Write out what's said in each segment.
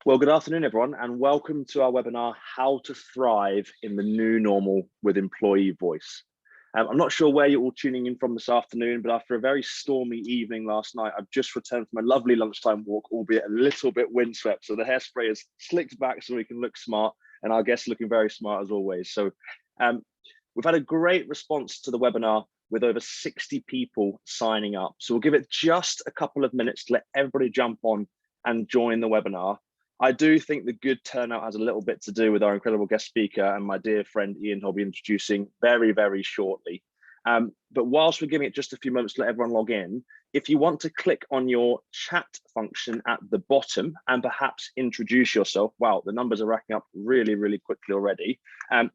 Well, good afternoon, everyone, and welcome to our webinar, How to Thrive in the New Normal with Employee Voice. I'm not sure where you're all tuning in from this afternoon, but after a very stormy evening last night, I've just returned from my lovely lunchtime walk, albeit a little bit windswept. So the hairspray is slicked back so we can look smart, and our guests looking very smart as always. So we've had a great response to the webinar with over 60 people signing up. So we'll give it just a couple of minutes to let everybody jump on and join the webinar. I do think the good turnout has a little bit to do with our incredible guest speaker and my dear friend Ian, who I'll be introducing very, very shortly. But whilst we're giving it just a few moments to let everyone log in, if you want to click on your chat function at the bottom and perhaps introduce yourself, wow, the numbers are racking up really, really quickly already.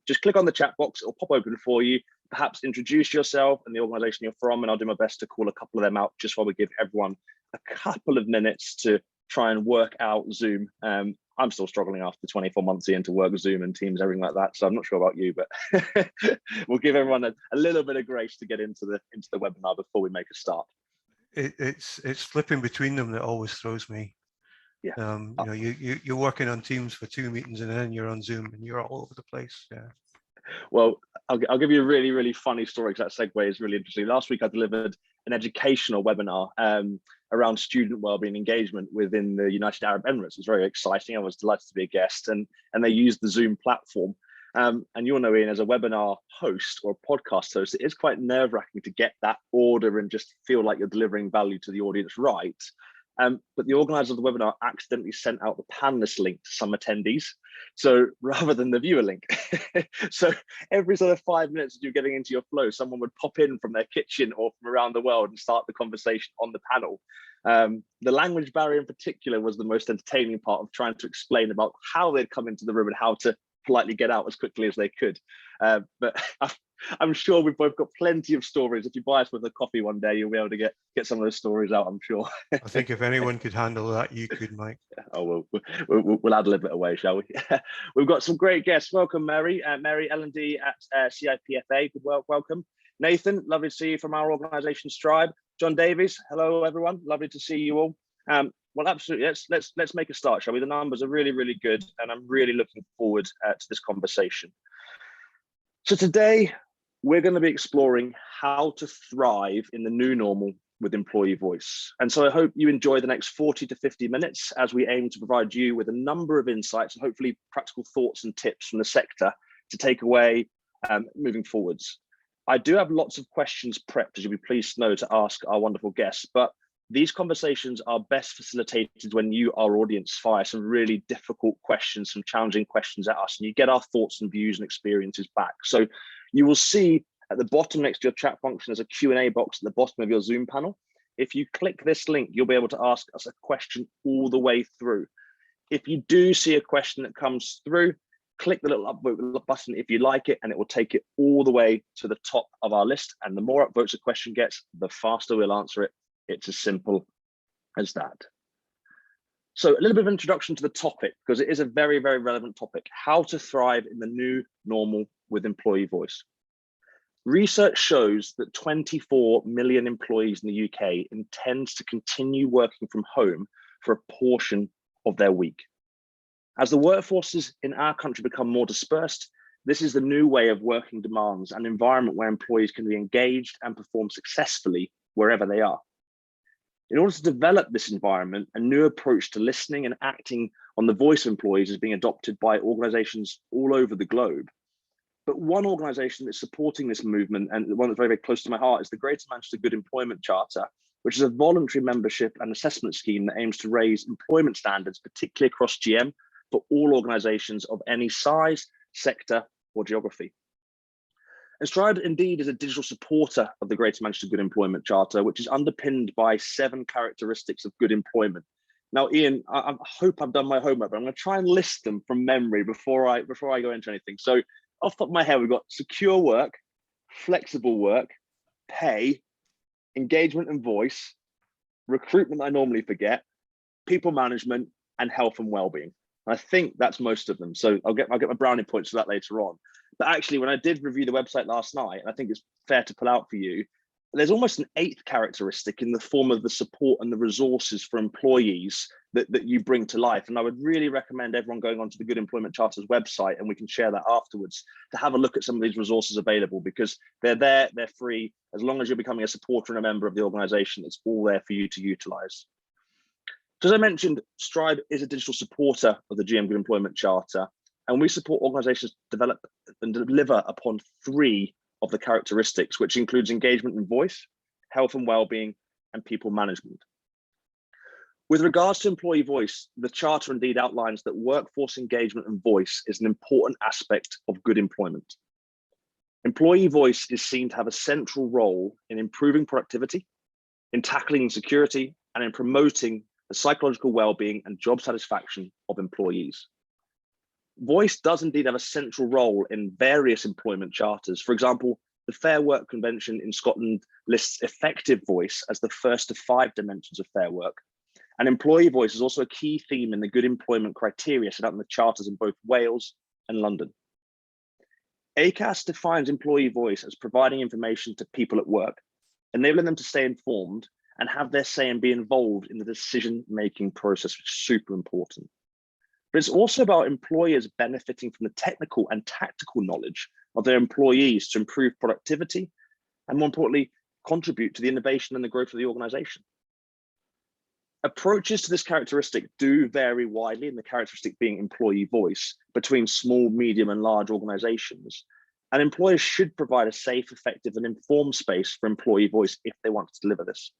Just click on the chat box, it'll pop open for you. Perhaps introduce yourself and the organisation you're from, and I'll do my best to call a couple of them out just while we give everyone a couple of minutes to try and work out Zoom. I'm still struggling after 24 months in to work Zoom and Teams, everything like that. So I'm not sure about you, but we'll give everyone a little bit of grace to get into the webinar before we make a start. It's flipping between them that always throws me. Yeah. You know, you're working on Teams for 2 meetings and then you're on Zoom and you're all over the place. Yeah. Well, I'll give you a really, really funny story because that segue is really interesting. Last week, I delivered an educational webinar around student wellbeing engagement within the United Arab Emirates. It was very exciting. I was delighted to be a guest, and they used the Zoom platform. And you'll know, Ian, as a webinar host or a podcast host, it is quite nerve-wracking to get that order and just feel like you're delivering value to the audience right. But the organizer of the webinar accidentally sent out the panelist link to some attendees. So rather than the viewer link, so every sort of 5 minutes as you're getting into your flow, someone would pop in from their kitchen or from around the world and start the conversation on the panel. The language barrier in particular was the most entertaining part of trying to explain about how they'd come into the room and how to politely get out as quickly as they could. But I'm sure we've both got plenty of stories. If you buy us with a coffee one day, you'll be able to get some of those stories out, I'm sure. I think if anyone could handle that, you could, Mike. Oh, we'll add a little bit away, shall we? We've got some great guests. Welcome, Mary. Mary L&D at CIPFA. Welcome. Nathan, lovely to see you from our organisation Strive. John Davies, hello everyone. Lovely to see you all. Well, absolutely. Let's make a start, shall we? The numbers are really, really good, and I'm really looking forward to this conversation. So today, we're going to be exploring how to thrive in the new normal with employee voice. And so I hope you enjoy the next 40 to 50 minutes as we aim to provide you with a number of insights and hopefully practical thoughts and tips from the sector to take away moving forwards. I do have lots of questions prepped, as you'll be pleased to know, to ask our wonderful guests, but these conversations are best facilitated when you, our audience, fire some really difficult questions, some challenging questions at us, and you get our thoughts and views and experiences back. So you will see at the bottom next to your chat function, there's a Q&A box at the bottom of your Zoom panel. If you click this link, you'll be able to ask us a question all the way through. If you do see a question that comes through, click the little upvote button if you like it, and it will take it all the way to the top of our list. And the more upvotes a question gets, the faster we'll answer it. It's as simple as that. So a little bit of introduction to the topic, because it is a very, very relevant topic: how to thrive in the new normal with employee voice. Research shows that 24 million employees in the UK intend to continue working from home for a portion of their week. As the workforces in our country become more dispersed, this is the new way of working demands an environment where employees can be engaged and perform successfully wherever they are. In order to develop this environment, a new approach to listening and acting on the voice of employees is being adopted by organisations all over the globe. But one organisation that's supporting this movement, and the one that's very, very close to my heart, is the Greater Manchester Good Employment Charter, which is a voluntary membership and assessment scheme that aims to raise employment standards, particularly across GM, for all organisations of any size, sector, or geography. And Stride indeed is a digital supporter of the Greater Manchester Good Employment Charter, which is underpinned by 7 characteristics of good employment. Now, Ian, I hope I've done my homework, but I'm going to try and list them from memory before I go into anything. So off the top of my head, we've got secure work, flexible work, pay, engagement and voice, recruitment I normally forget, people management, and health and well-being. I think that's most of them. So I'll get my brownie points for that later on. But actually, when I did review the website last night, and I think it's fair to pull out for you, there's almost an 8th characteristic in the form of the support and the resources for employees that you bring to life. And I would really recommend everyone going onto the Good Employment Charter's website, and we can share that afterwards, to have a look at some of these resources available, because they're there, they're free. As long as you're becoming a supporter and a member of the organization, it's all there for you to utilize. So as I mentioned, Strive is a digital supporter of the GM Good Employment Charter, and we support organizations develop and deliver upon 3 of the characteristics, which includes engagement and voice, health and well-being, and people management. With regards to employee voice, the Charter indeed outlines that workforce engagement and voice is an important aspect of good employment. Employee voice is seen to have a central role in improving productivity, in tackling insecurity, and in promoting the psychological well-being and job satisfaction of employees. Voice does indeed have a central role in various employment charters. For example, the Fair Work Convention in Scotland lists effective voice as the first of 5 dimensions of fair work. And employee voice is also a key theme in the good employment criteria set out in the charters in both Wales and London. ACAS defines employee voice as providing information to people at work, enabling them to stay informed and have their say and be involved in the decision-making process, which is super important. But it's also about employers benefiting from the technical and tactical knowledge of their employees to improve productivity and, more importantly, contribute to the innovation and the growth of the organization. Approaches to this characteristic do vary widely, and the characteristic being employee voice, between small, medium, and large organizations. And employers should provide a safe, effective, and informed space for employee voice if they want to deliver this.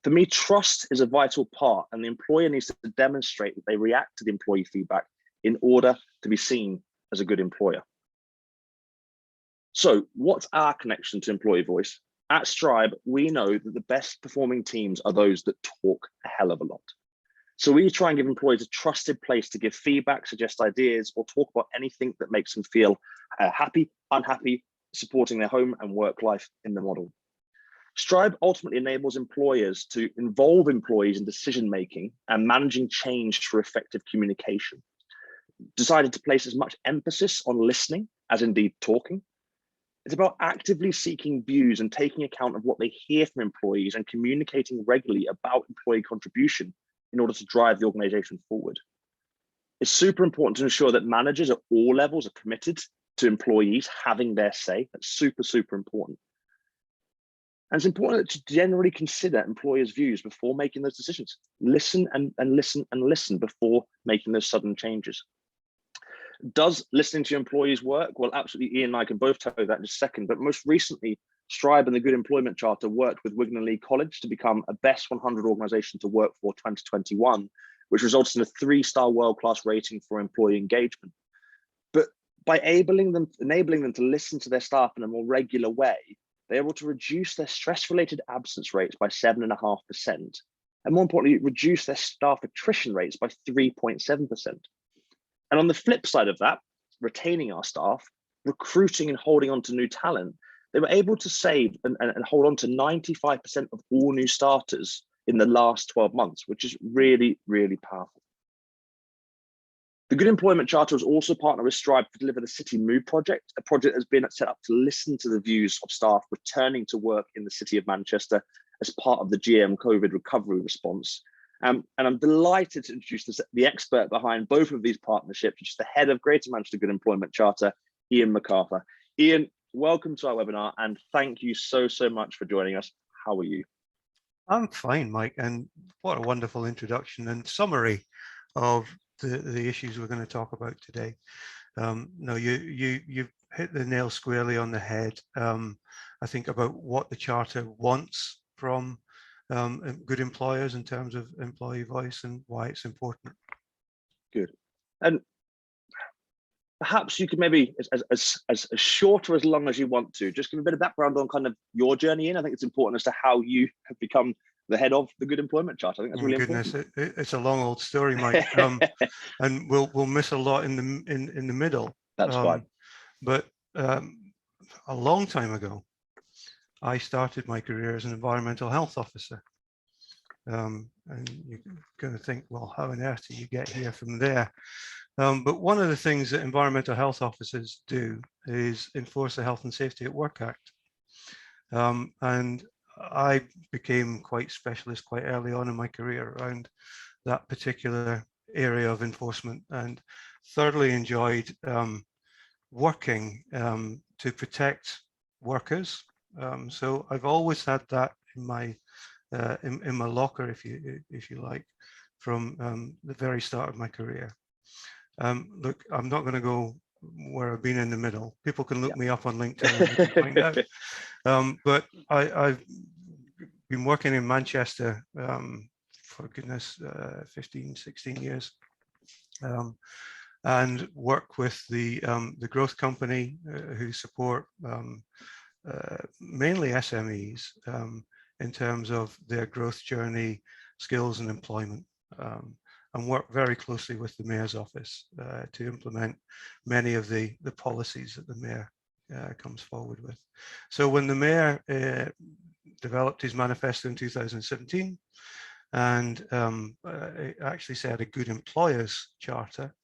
For me, trust is a vital part, and the employer needs to demonstrate that they react to the employee feedback in order to be seen as a good employer. So what's our connection to employee voice? At Strive, we know that the best performing teams are those that talk a hell of a lot. So we try and give employees a trusted place to give feedback, suggest ideas, or talk about anything that makes them feel happy, unhappy, supporting their home and work life in the model. Strive ultimately enables employers to involve employees in decision-making and managing change through effective communication. Decided to place as much emphasis on listening as indeed talking. It's about actively seeking views and taking account of what they hear from employees and communicating regularly about employee contribution in order to drive the organization forward. It's super important to ensure that managers at all levels are committed to employees having their say. That's super, super important. And it's important to generally consider employers' views before making those decisions. Listen and listen and listen before making those sudden changes. Does listening to your employees work? Well, absolutely. Ian and I can both tell you that in a second. But most recently, Strive and the Good Employment Charter worked with Wigan and Leigh College to become a best 100 organization to work for 2021, which results in a 3-star world-class rating for employee engagement. But by enabling them to listen to their staff in a more regular way, they're able to reduce their stress-related absence rates by 7.5%, and more importantly, reduce their staff attrition rates by 3.7%. And on the flip side of that, retaining our staff, recruiting and holding on to new talent, they were able to save and hold on to 95% of all new starters in the last 12 months, which is really, really powerful. The Good Employment Charter has also partnered with Strive to deliver the City Move project, a project that's been set up to listen to the views of staff returning to work in the City of Manchester as part of the GM COVID recovery response. And I'm delighted to introduce the expert behind both of these partnerships, which is the head of Greater Manchester Good Employment Charter, Ian MacArthur. Ian, welcome to our webinar, and thank you so much for joining us. How are you? I'm fine, Mike, and what a wonderful introduction and summary of the issues we're going to talk about today. No, you've hit the nail squarely on the head. I think about what the Charter wants from good employers in terms of employee voice and why it's important. Good. And perhaps you could maybe, as short or as long as you want to, just give a bit of background on kind of your journey in. I think it's important as to how you have become the head of the Good Employment Charter. I think that's really important. It's a long old story, Mike, and we'll miss a lot in the middle. That's fine. But a long time ago, I started my career as an environmental health officer. And you're going to think, well, how on earth do you get here from there? But one of the things that environmental health officers do is enforce the Health and Safety at Work Act. And I became quite specialist quite early on in my career around that particular area of enforcement, and thoroughly enjoyed working to protect workers. So I've always had that in my locker, if you like, from the very start of my career. Look, I'm not going to go where I've been in the middle. People can look me up on LinkedIn and they can find out. But I've been working in Manchester for goodness, 15, 16 years, and work with the growth company who support mainly SMEs in terms of their growth journey, skills and employment, and work very closely with the Mayor's office to implement many of the policies that the Mayor comes forward with. So when the Mayor developed his manifesto in 2017 and actually said a good employers charter,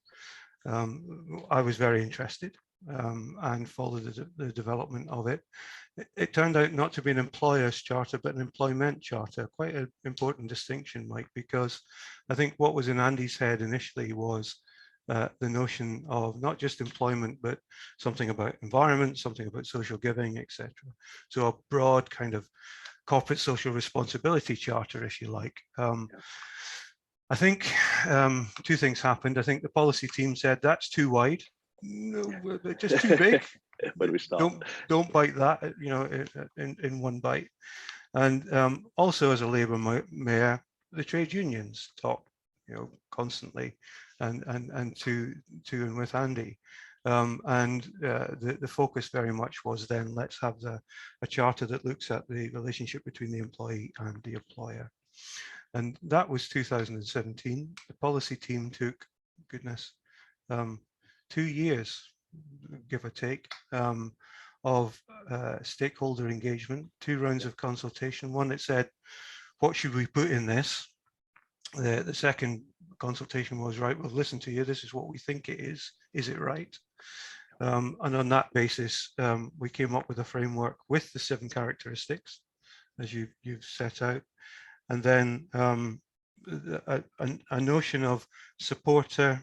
I was very interested and followed the development of it. It turned out not to be an employers charter, but an employment charter. Quite an important distinction, Mike, because I think what was in Andy's head initially was the notion of not just employment, but something about environment, something about social giving, etc. So a broad kind of corporate social responsibility charter, if you like. I think two things happened. I think the policy team said that's too wide, no, just too big. Where do we start? Don't bite that, in one bite. And also, as a Labour mayor, the trade unions talk, constantly, and to and with Andy. The focus very much was then let's have a charter that looks at the relationship between the employee and the employer. And that was 2017. The policy team took, goodness, 2 years, give or take, of stakeholder engagement, 2 rounds of consultation. One that said, what should we put in this? The second consultation was, right, we'll listen to you. This is what we think it is. Is it right? And on that basis, we came up with a framework with the 7 characteristics, as you've set out. And then a notion of supporter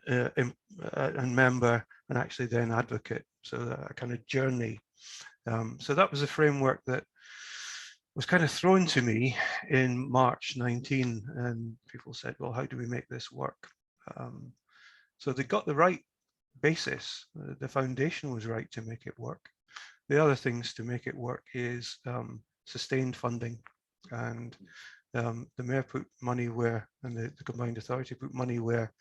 and member, and actually then advocate. So a kind of journey. So that was a framework that was kind of thrown to me in March 19, and people said, well, how do we make this work? So they got the right basis. The foundation was right to make it work. The other things to make it work is sustained funding. And the Mayor put money where, and the combined authority put money where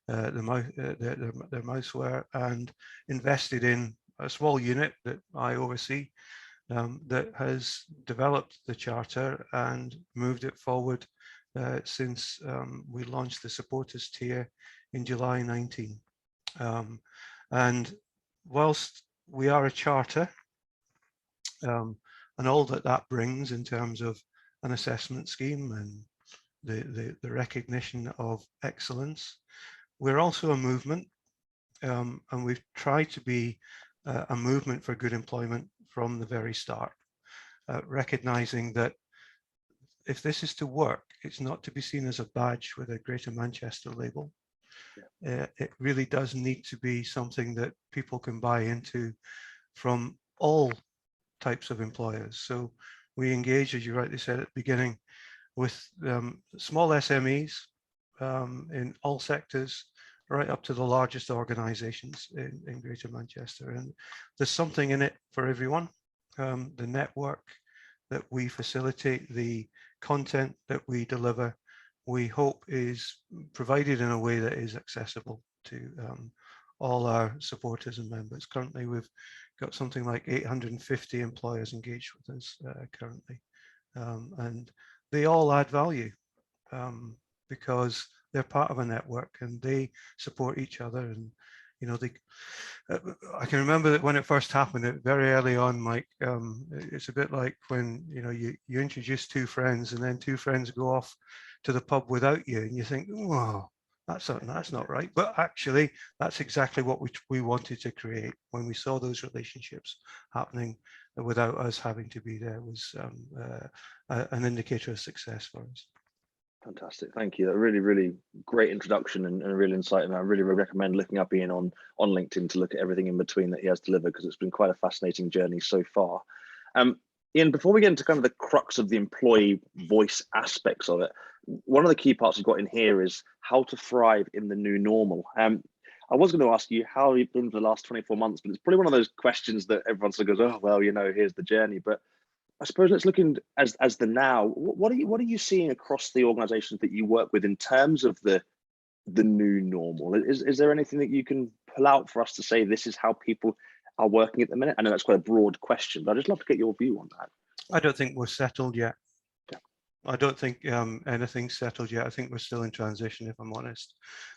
their mouths were, and invested in a small unit that I oversee that has developed the charter and moved it forward since we launched the supporters tier in July 19. And whilst we are a charter, and all that brings in terms of an assessment scheme and the recognition of excellence, we're also a movement, and we've tried to be a movement for good employment from the very start, recognizing that if this is to work, it's not to be seen as a badge with a Greater Manchester label. It really does need to be something that people can buy into from all types of employers. So we engage, as you rightly said at the beginning, with small SMEs in all sectors, right up to the largest organizations in Greater Manchester. And there's something in it for everyone. The network that we facilitate, the content that we deliver, we hope is provided in a way that is accessible to all our supporters and members. Currently, we've got something like 850 employers engaged with us currently. And they all add value because they're part of a network and they support each other. And I can remember that when it first happened, very early on, Mike, it's a bit like when you introduce 2 friends and then 2 friends go off to the pub without you, and you think, whoa, that's not right. But actually, that's exactly what we wanted to create when we saw those relationships happening without us having to be there. Was an indicator of success for us. Fantastic, thank you. A really, really great introduction and a real insight, and I really recommend looking up Ian on LinkedIn to look at everything in between that he has delivered, because it's been quite a fascinating journey so far. Ian, before we get into kind of the crux of the employee voice aspects of it, one of the key parts we've got in here is how to thrive in the new normal. I was going to ask you how you've been for the last 24 months, but it's probably one of those questions that everyone sort of goes, oh, well, here's the journey. But I suppose let's look in as the now. What are you seeing across the organizations that you work with in terms of the new normal? Is there anything that you can pull out for us to say this is how people are working at the minute? I know that's quite a broad question, but I'd just love to get your view on that. I don't think we're settled yet. Yeah. I don't think anything's settled yet. I think we're still in transition, if I'm honest.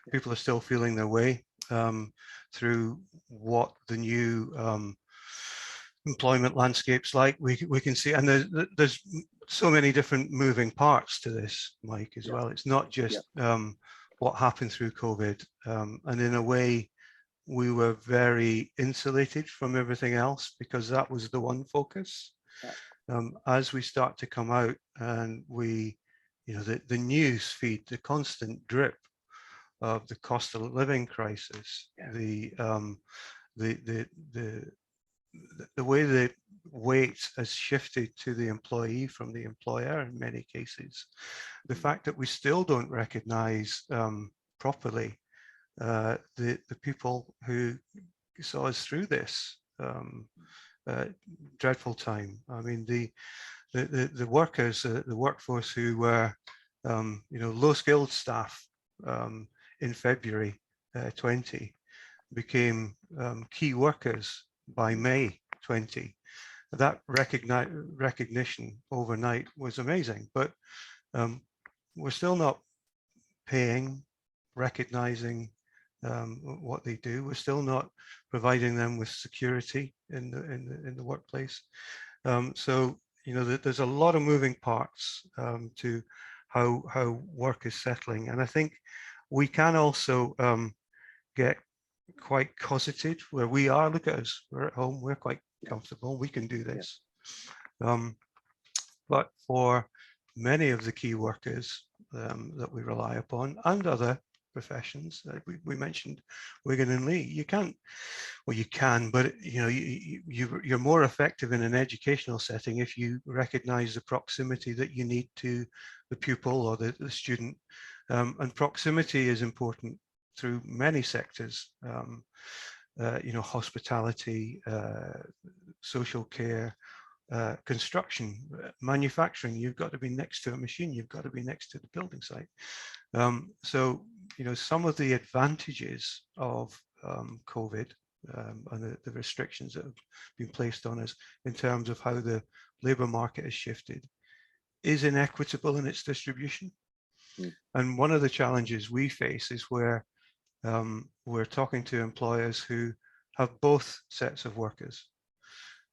Yeah. People are still feeling their way through what the new employment landscape's like. We can see, and there's so many different moving parts to this, Mike, as well. It's not just what happened through COVID, and in a way, we were very insulated from everything else because that was the one focus. As we start to come out and we, the news feed, the constant drip of the cost of living crisis, the way the weight has shifted to the employee from the employer in many cases, the fact that we still don't recognize properly the people who saw us through this dreadful time. I mean, the workers, the workforce who were, low-skilled staff in February 20 became key workers by May 20. That recognition overnight was amazing, but we're still not paying, recognizing what they do. We're still not providing them with security in the workplace. So there's a lot of moving parts to how work is settling, and I think we can also get quite cosseted where we are. Look at us, we're at home, we're quite comfortable, we can do this. But for many of the key workers that we rely upon, and other professions, we mentioned Wigan and Lee, you can't, well, you can, but you're more effective in an educational setting if you recognize the proximity that you need to the pupil or the student, and proximity is important through many sectors, hospitality, social care, construction, manufacturing. You've got to be next to a machine, you've got to be next to the building site. So some of the advantages of COVID and the restrictions that have been placed on us in terms of how the labour market has shifted is inequitable in its distribution. And one of the challenges we face is where we're talking to employers who have both sets of workers.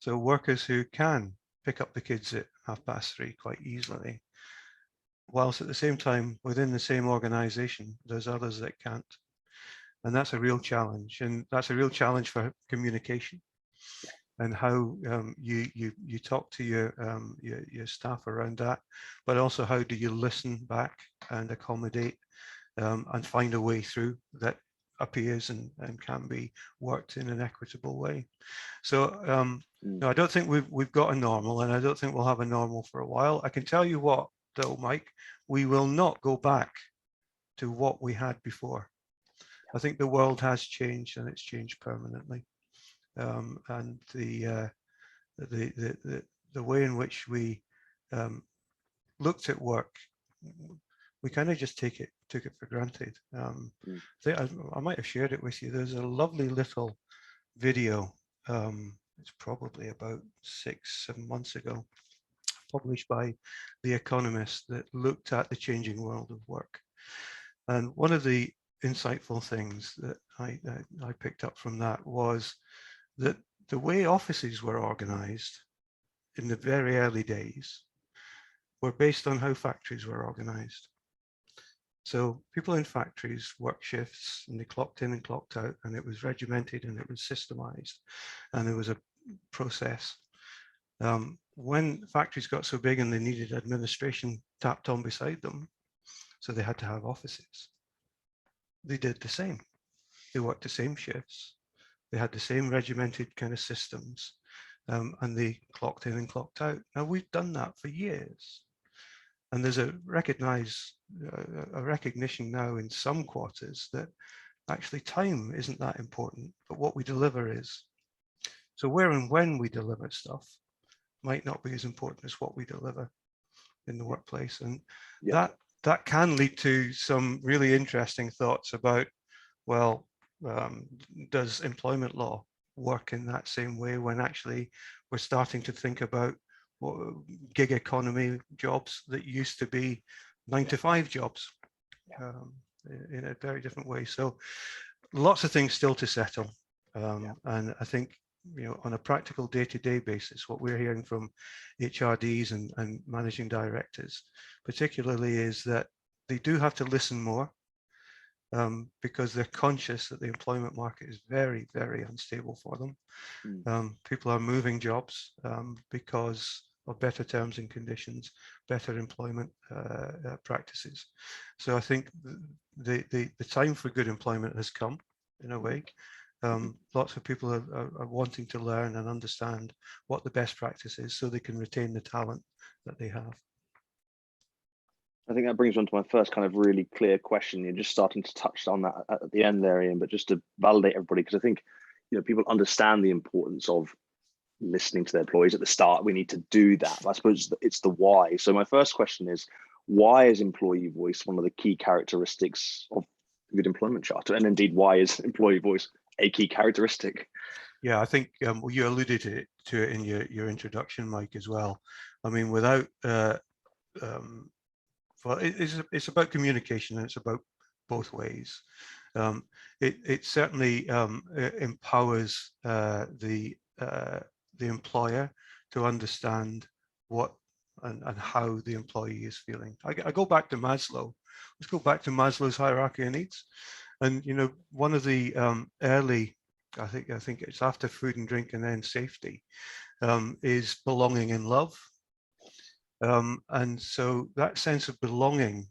So workers who can pick up the kids at 3:30 quite easily, whilst at the same time, within the same organization, there's others that can't. And that's a real challenge. And that's a real challenge for communication and how you talk to your staff around that, but also how do you listen back and accommodate and find a way through that appears and can be worked in an equitable way. So no, I don't think we've got a normal, and I don't think we'll have a normal for a while. I can tell you what, though, Mike, we will not go back to what we had before. I think the world has changed, and it's changed permanently. And the way in which we looked at work, we kind of just took it for granted. I might have shared it with you. There's a lovely little video. It's probably about 6-7 months ago, published by The Economist, that looked at the changing world of work. And one of the insightful things that I picked up from that was that the way offices were organized in the very early days were based on how factories were organized. So people in factories worked shifts, and they clocked in and clocked out, and it was regimented and it was systemized, and there was a process. When factories got so big and they needed administration tapped on beside them, so they had to have offices. They did the same. They worked the same shifts. They had the same regimented kind of systems, and they clocked in and clocked out. Now we've done that for years, and there's a recognition now in some quarters that actually time isn't that important, but what we deliver is. So where and when we deliver stuff might not be as important as what we deliver in the workplace, and that can lead to some really interesting thoughts about, well, does employment law work in that same way when actually we're starting to think about gig economy jobs that used to be 9-to-5 jobs in a very different way. So lots of things still to settle. And I think, on a practical day-to-day basis, what we're hearing from HRDs and managing directors particularly is that they do have to listen more, because they're conscious that the employment market is very, very unstable for them. People are moving jobs because of better terms and conditions, better employment practices. So I think the time for good employment has come in a way. Lots of people are wanting to learn and understand what the best practice is so they can retain the talent that they have. I think that brings me on to my first kind of really clear question. You're just starting to touch on that at the end there, Ian, but just to validate everybody, because I think people understand the importance of listening to their employees at the start. We need to do that. I suppose it's the why. So my first question is, why is employee voice one of the key characteristics of the Good Employment Charter? And indeed, why is employee voice a key characteristic? Yeah, I think well, you alluded to it in your introduction, Mike, as well. I mean, without well, it's about communication, and it's about both ways. It certainly empowers the employer to understand what and how the employee is feeling. I go back to Maslow. Let's go back to Maslow's hierarchy of needs, and one of the early, I think it's after food and drink and then safety, is belonging and love. And so that sense of belonging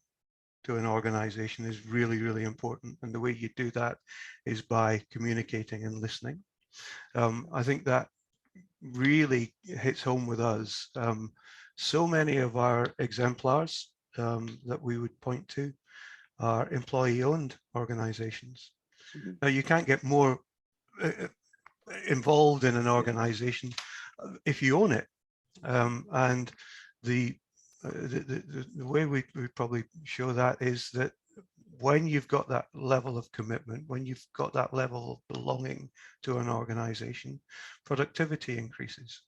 to an organization is really, really important. And the way you do that is by communicating and listening. I think that really hits home with us. So many of our exemplars that we would point to are employee-owned organizations. Now, you can't get more involved in an organization if you own it. And the way we probably show that is that when you've got that level of commitment, when you've got that level of belonging to an organization, productivity increases.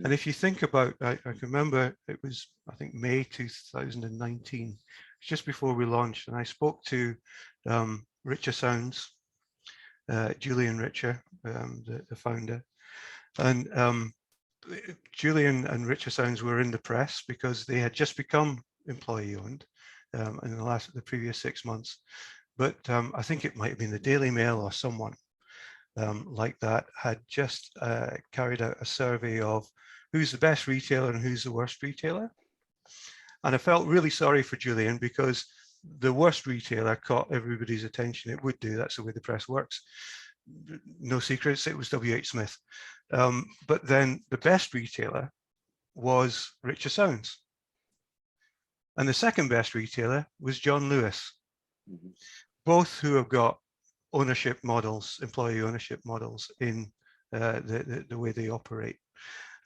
And if you think about, I can remember it was, I think, May 2019, just before we launched, and I spoke to Richer Sounds, Julian Richer, the founder, and Julian and Richer Sounds were in the press because they had just become employee-owned in the previous 6 months. But I think it might have been the Daily Mail or someone like that had just carried out a survey of who's the best retailer and who's the worst retailer. And I felt really sorry for Julian because the worst retailer caught everybody's attention. It would do. That's the way the press works. No secrets, it was WH Smith. But then the best retailer was Richer Sounds. And the second best retailer was John Lewis, both who have got ownership models, employee ownership models in the way they operate.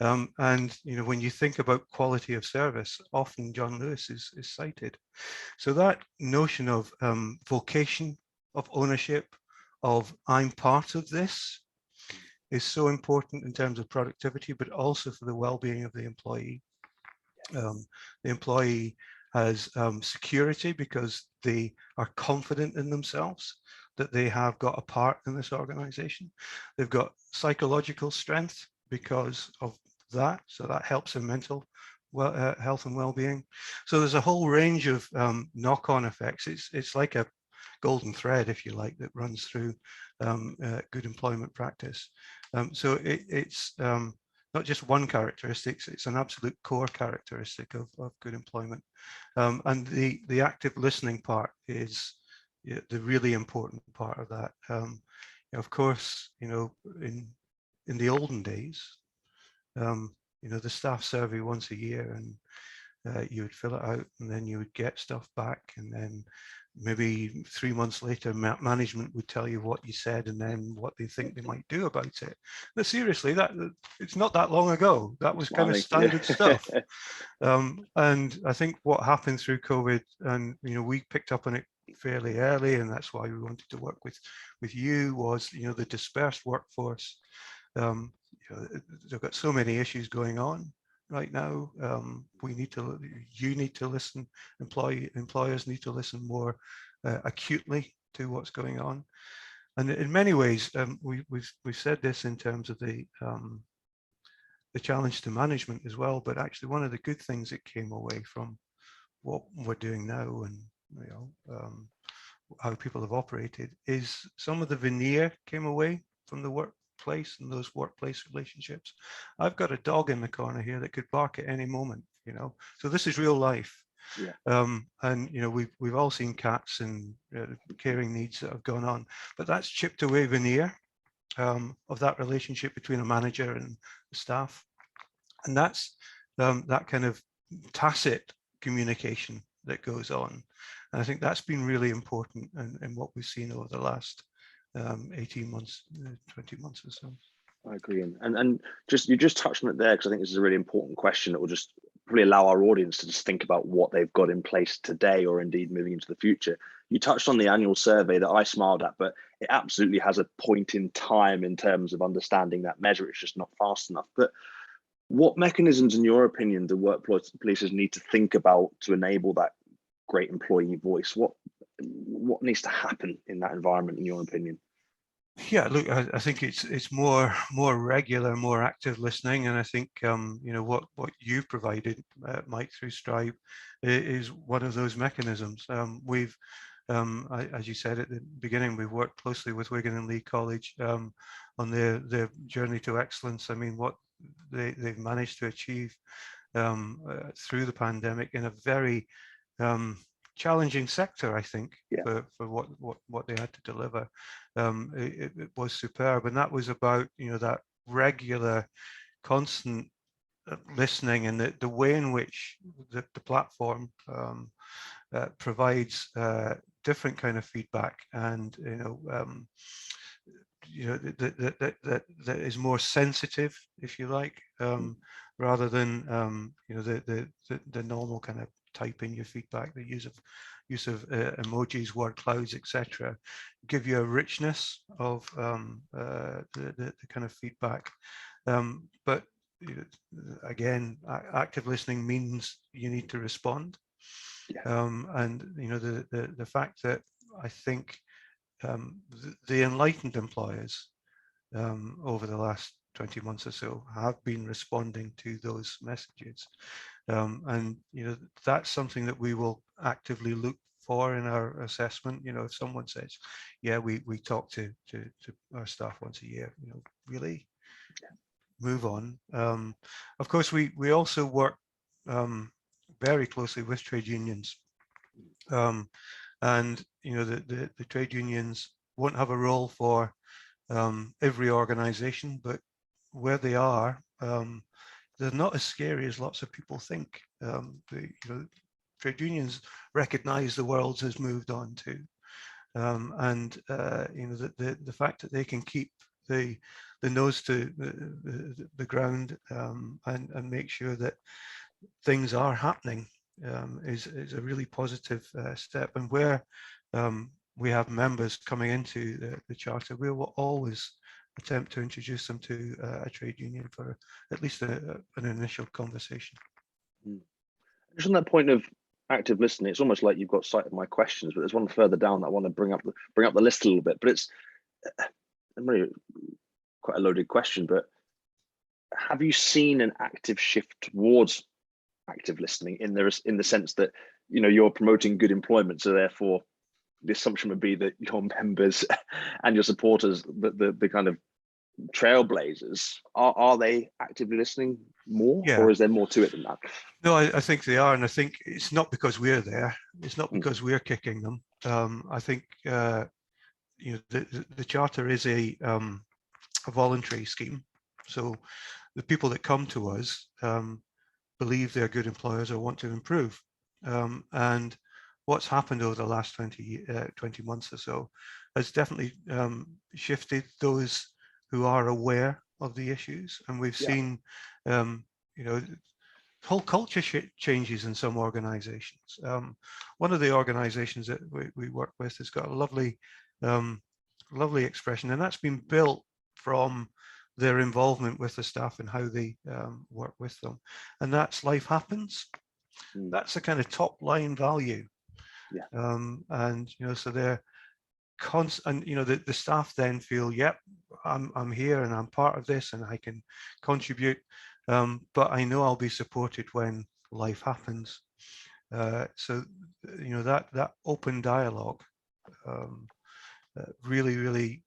And when you think about quality of service, often John Lewis is cited. So that notion of vocation, of ownership, of I'm part of this is so important in terms of productivity, but also for the well-being of the employee. The employee has security because they are confident in themselves that they have got a part in this organization. They've got psychological strength because of that, so that helps in mental health and well-being. So there's a whole range of knock-on effects. It's like a golden thread, if you like, that runs through good employment practice. So it's not just one characteristic, it's an absolute core characteristic of good employment. And the active listening part is the really important part of that. Of course, in the olden days, the staff survey once a year, and you would fill it out, and then you would get stuff back, and then maybe 3 months later, management would tell you what you said and then what they think they might do about it. But seriously, it's not that long ago. That was kind of standard stuff. And I think what happened through COVID, and we picked up on it fairly early, and that's why we wanted to work with you, was the dispersed workforce. They've got so many issues going on right now. You need to listen, employers need to listen more acutely to what's going on. And in many ways, we've said this in terms of the challenge to management as well, but actually one of the good things that came away from what we're doing now, and how people have operated, is some of the veneer came away from the workplace and those workplace relationships. I've got a dog in the corner here that could bark at any moment, so this is real life. Yeah. And we've all seen cats and caring needs that have gone on, but that's chipped away veneer of that relationship between a manager and the staff, and that's that kind of tacit communication that goes on. And I think that's been really important in what we've seen over the last 18 months, 20 months or so. I agree. And you just touched on it there, because I think this is a really important question that will just probably allow our audience to just think about what they've got in place today, or indeed moving into the future. You touched on the annual survey that I smiled at, but it absolutely has a point in time in terms of understanding that measure. It's just not fast enough. But what mechanisms, in your opinion, do workplaces need to think about to enable that great employee voice? What needs to happen in that environment, in your opinion? Yeah, look, I think it's more regular, more active listening, and I think what you've provided, Mike, through Stripe, is one of those mechanisms. We've, as you said at the beginning, we've worked closely with Wigan and Lee College on their journey to excellence. I mean, what they've managed to achieve through the pandemic in a very challenging sector, I think, yeah, for what they had to deliver. It was superb, and that was about that regular, constant listening, and the way in which the platform provides different kind of feedback, and that is more sensitive, if you like, rather than the normal kind of type in your feedback. The use of emojis, word clouds, etc., give you a richness of the kind of feedback. But again, active listening means you need to respond. Yeah. And the fact that I think the enlightened employers over the last 20 months or so have been responding to those messages. And that's something that we will actively look for in our assessment. If someone says, yeah, we talk to our staff once a year, really, move on. Of course, we also work very closely with trade unions. And the trade unions won't have a role for every organization, but where they are, they're not as scary as lots of people think. Trade unions recognize the world has moved on too, and the fact that they can keep the nose to the ground and make sure that things are happening is a really positive step. And where we have members coming into the charter, we will always attempt to introduce them to a trade union for at least an initial conversation. Just on that point of active listening, it's almost like you've got sight of my questions, but there's one further down that I want to bring up the list a little bit. But it's really quite a loaded question. But have you seen an active shift towards active listening in the sense that you're promoting good employment, so therefore the assumption would be that your members and your supporters, the kind of trailblazers, are they actively listening more, Yeah. or is there more to it than that? No, I think they are, and I think it's not because we're there. It's not Mm. because we're kicking them. I think you know, the charter is a voluntary scheme, so the people that come to us believe they're good employers or want to improve. And what's happened over the last 20 months or so has definitely shifted those who are aware of the issues, and we've seen you know, whole culture changes in some organizations. One of the organizations that we work with has got a lovely lovely expression, and that's been built from their involvement with the staff and how they work with them, and that's life happens. That's a kind of top line value. And you know, so they're constant, you know, the staff then feel, yep, I'm here and I'm part of this and I can contribute, but I know I'll be supported when life happens. So you know, that open dialogue really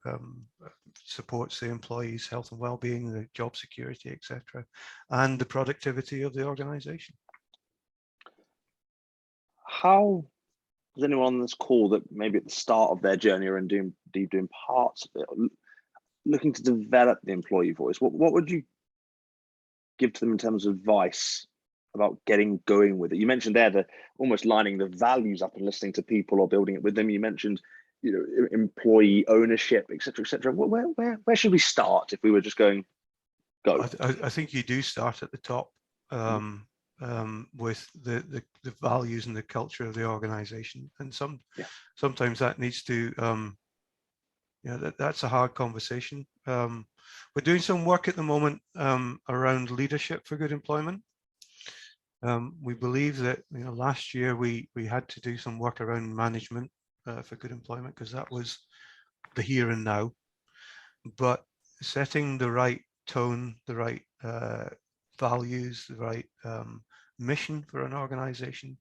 supports the employees' health and well-being, the job security, etc., and the productivity of the organization. How does anyone on this call that maybe at the start of their journey or doing parts of it, looking to develop the employee voice, what would you give to them in terms of advice about getting going with it? You mentioned there the almost lining the values up and listening to people or building it with them. You mentioned, you know, employee ownership, etc., etc. Where should we start if we were just going go? I think you do start at the top with the values and the culture of the organization, and sometimes that needs to you know, that's a hard conversation. We're doing some work at the moment around leadership for good employment. We believe that, you know, last year we had to do some work around management for good employment because that was the here and now. But setting the right tone, the right values, the right mission for an organization,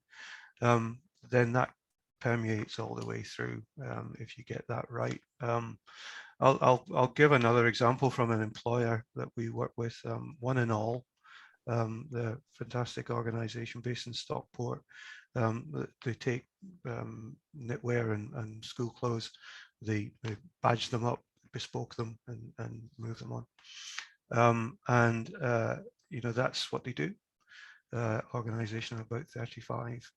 then that permeates all the way through if you get that right. I'll give another example from an employer that we work with, One and All, the fantastic organization based in Stockport. They take knitwear and school clothes, they badge them up, bespoke them, and move them on. You know, that's what they do. Organization of about 35.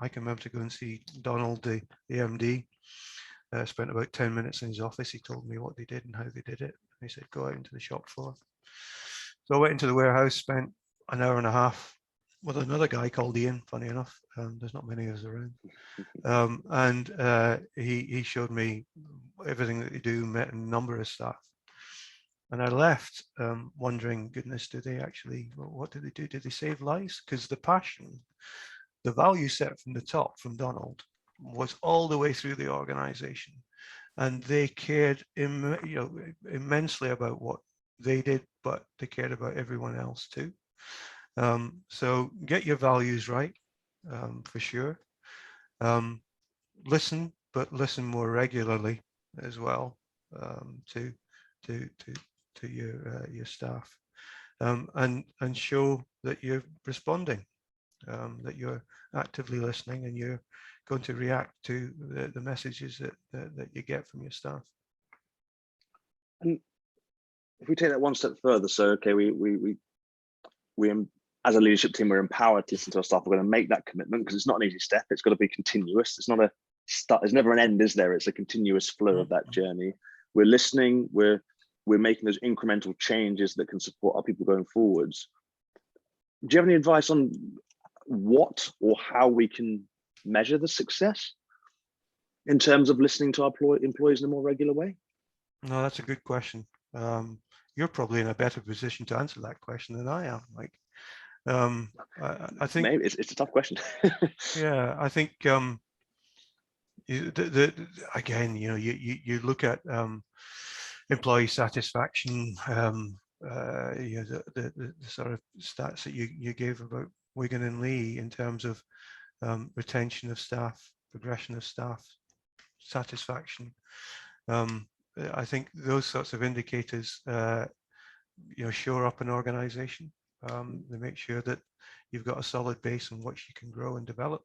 I came out to go and see Donald, the MD. Spent about 10 minutes in his office. He told me what they did and how they did it. He said, go out into the shop floor. So I went into the warehouse, spent an hour and a half with another guy called Ian, funny enough. There's not many of us around. He showed me everything that they do, met a number of staff. And I left wondering, goodness, do they actually, what do they do? Did they save lives? Because the passion, the value set from the top, from Donald, was all the way through the organization. And they cared immensely about what they did, but they cared about everyone else too. So get your values right, for sure. Listen, but listen more regularly as well to your staff, and show that you're responding, that you're actively listening, and you're going to react to the messages that you get from your staff. And if we take that one step further, so okay, we as a leadership team, we're empowered to listen to our staff. We're going to make that commitment because it's not an easy step. It's got to be continuous. It's not a start. There's never an end, is there? It's a continuous flow of that journey. We're listening. We're making those incremental changes that can support our people going forwards. Do you have any advice on what or how we can measure the success in terms of listening to our employees in a more regular way? No, that's a good question. You're probably in a better position to answer that question than I am, Mike. I think maybe it's a tough question. Yeah, I think again, you know, you look at employee satisfaction. You know, the sort of stats that you gave about Wigan and Lee in terms of retention of staff, progression of staff, satisfaction. I think those sorts of indicators, shore up an organization. They make sure that you've got a solid base on which you can grow and develop.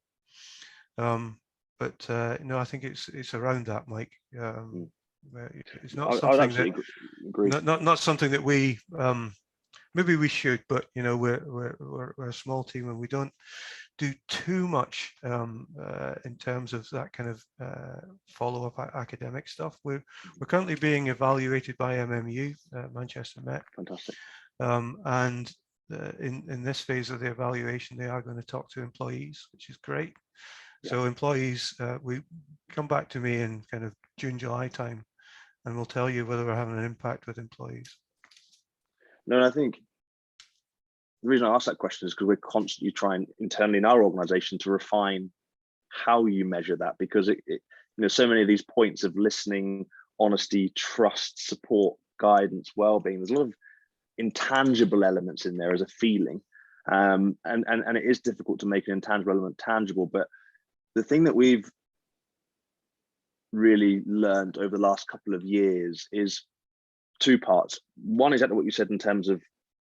But no, I think it's around that, Mike. It's not something that not something that we maybe we should, but we're a small team and we don't do too much in terms of that kind of follow-up academic stuff. We're currently being evaluated by MMU, Manchester Met. Fantastic. And in this phase of the evaluation, they are going to talk to employees, which is great. Yeah. So employees, we come back to me in kind of June, July time, and we'll tell you whether we're having an impact with employees. No, and I think the reason I ask that question is because we're constantly trying internally in our organization to refine how you measure that, because so many of these points of listening, honesty, trust, support, guidance, well-being, there's a lot of intangible elements in there as a feeling, and it is difficult to make an intangible element tangible. But the thing that we've really learned over the last couple of years is two parts. One is exactly what you said in terms of,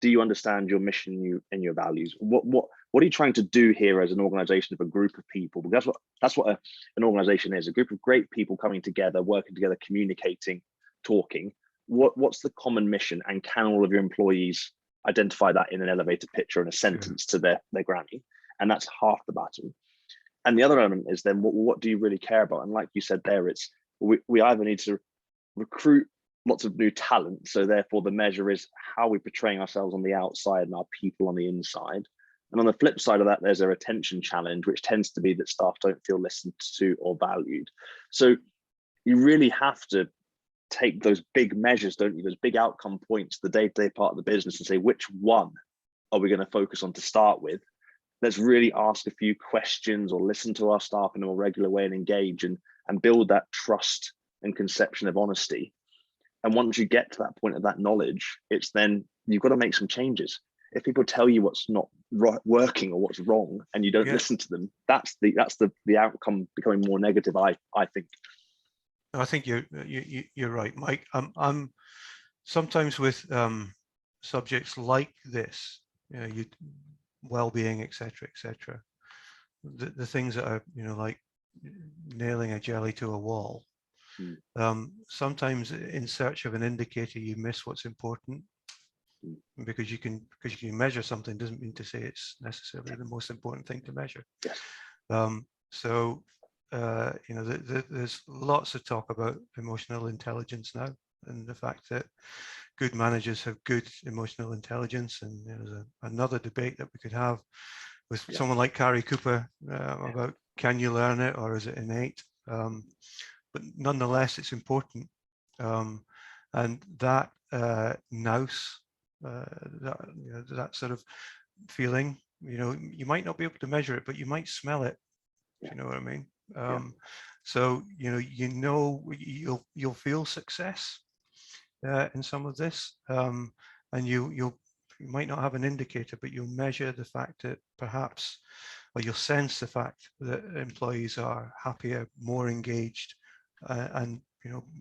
do you understand your mission and your values? What are you trying to do here as an organization of a group of people? Because that's what an organization is, a group of great people coming together, working together, communicating, talking. What's the common mission, and can all of your employees identify that in an elevator pitch or in a sentence to their granny? And that's half the battle. And the other element is then what do you really care about? And like you said there, it's we either need to recruit lots of new talent, so therefore the measure is how we're portraying ourselves on the outside and our people on the inside. And on the flip side of that, there's a retention challenge, which tends to be that staff don't feel listened to or valued. So you really have to take those big measures, don't you, those big outcome points, the day-to-day part of the business, and say, which one are we going to focus on to start with? Let's really ask a few questions or listen to our staff in a more regular way and engage and build that trust and conception of honesty. And once you get to that point of that knowledge, it's then you've got to make some changes. If people tell you what's not working or what's wrong and you don't listen to them, that's the outcome becoming more negative, I think. I think you're right, Mike. I'm sometimes with subjects like this, well-being, etc., etc. The things that are like nailing a jelly to a wall. Sometimes in search of an indicator, you miss what's important, because you can measure something doesn't mean to say it's necessarily the most important thing to measure. So there's lots of talk about emotional intelligence now, and the fact that good managers have good emotional intelligence. And there's another debate that we could have with someone like Carrie Cooper about, can you learn it or is it innate? But nonetheless, it's important. And that nous, that sort of feeling, you might not be able to measure it, but you might smell it. You know what I mean? So you'll feel success in some of this, and you might not have an indicator, but you'll measure the fact that perhaps, or you'll sense the fact that employees are happier, more engaged, and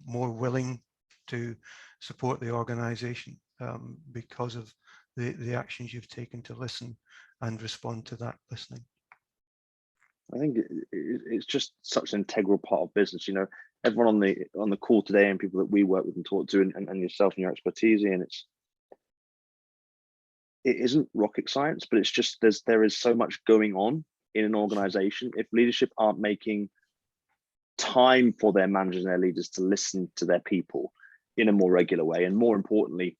more willing to support the organization because of the actions you've taken to listen and respond to that listening. I think it's just such an integral part of business. Everyone on the call today and people that we work with and talk to, and yourself and your expertise, and it isn't rocket science, but it's just there is so much going on in an organization. If leadership aren't making time for their managers and their leaders to listen to their people in a more regular way, and more importantly,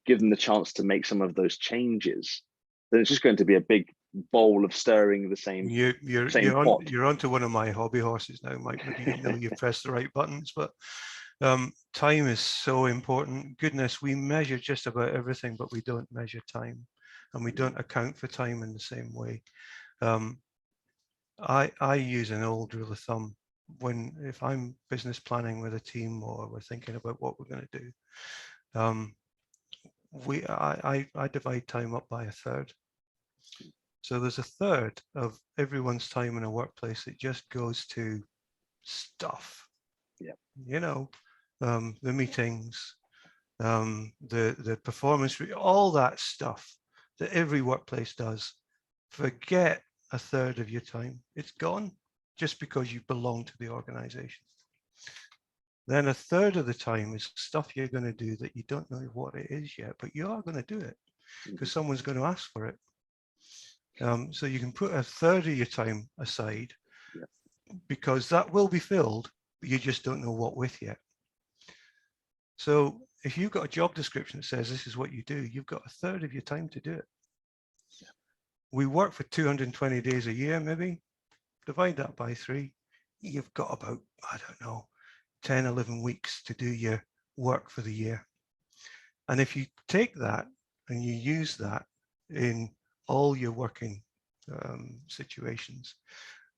give them the chance to make some of those changes, then it's just going to be a big bowl of stirring the same. You're onto one of my hobby horses now, Mike. You've pressed the right buttons, but time is so important. Goodness, we measure just about everything, but we don't measure time, and we don't account for time in the same way. I use an old rule of thumb if I'm business planning with a team, or we're thinking about what we're going to do. I divide time up by a third. So there's a third of everyone's time in a workplace that just goes to stuff. the meetings, the performance, all that stuff that every workplace does. Forget a third of your time. It's gone just because you belong to the organization. Then a third of the time is stuff you're going to do that you don't know what it is yet, but you are going to do it because someone's going to ask for it. So you can put a third of your time aside because that will be filled, but you just don't know what with yet. So if you've got a job description that says this is what you do, you've got a third of your time to do it. We work for 220 days a year, maybe. Divide that by 3. You've got about, I don't know, 10, 11 weeks to do your work for the year. And if you take that and you use that in all your working situations,